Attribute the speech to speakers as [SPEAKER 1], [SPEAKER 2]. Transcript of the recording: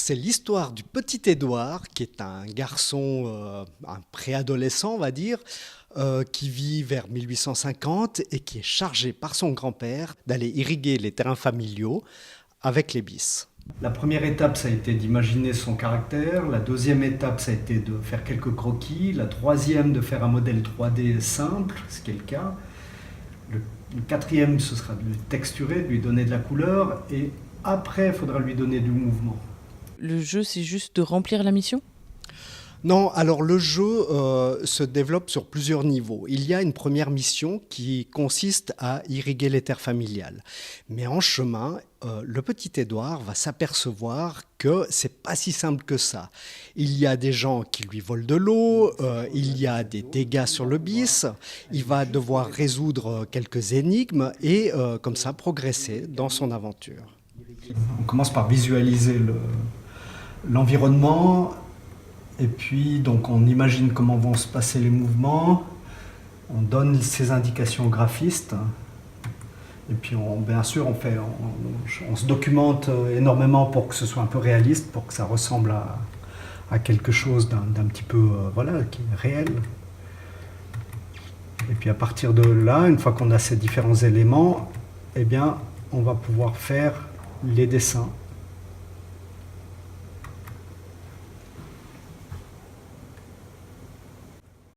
[SPEAKER 1] c'est l'histoire du petit Édouard, qui est un garçon, un préadolescent, on va dire, qui vit vers 1850 et qui est chargé par son grand-père d'aller irriguer les terrains familiaux avec les bis. La première étape, ça a été d'imaginer son caractère. La deuxième étape, ça a été de faire quelques croquis. La troisième, de faire un modèle 3D simple, ce qui est le cas. Le quatrième, ce sera de le texturer, de lui donner de la couleur. Et après, il faudra lui donner du mouvement.
[SPEAKER 2] Le jeu, c'est juste de remplir la mission ?
[SPEAKER 1] Non, alors le jeu se développe sur plusieurs niveaux. Il y a une première mission qui consiste à irriguer les terres familiales. Mais en chemin, le petit Édouard va s'apercevoir que c'est pas si simple que ça. Il y a des gens qui lui volent de l'eau, il y a des dégâts sur le bis, il va devoir résoudre quelques énigmes et comme ça progresser dans son aventure. On commence par visualiser l'environnement. Et puis, donc, on imagine comment vont se passer les mouvements, on donne ces indications aux graphistes, et puis, bien sûr, on se documente énormément pour que ce soit un peu réaliste, pour que ça ressemble à quelque chose d'un petit peu, voilà, qui est réel. Et puis, à partir de là, une fois qu'on a ces différents éléments, eh bien, on va pouvoir faire les dessins.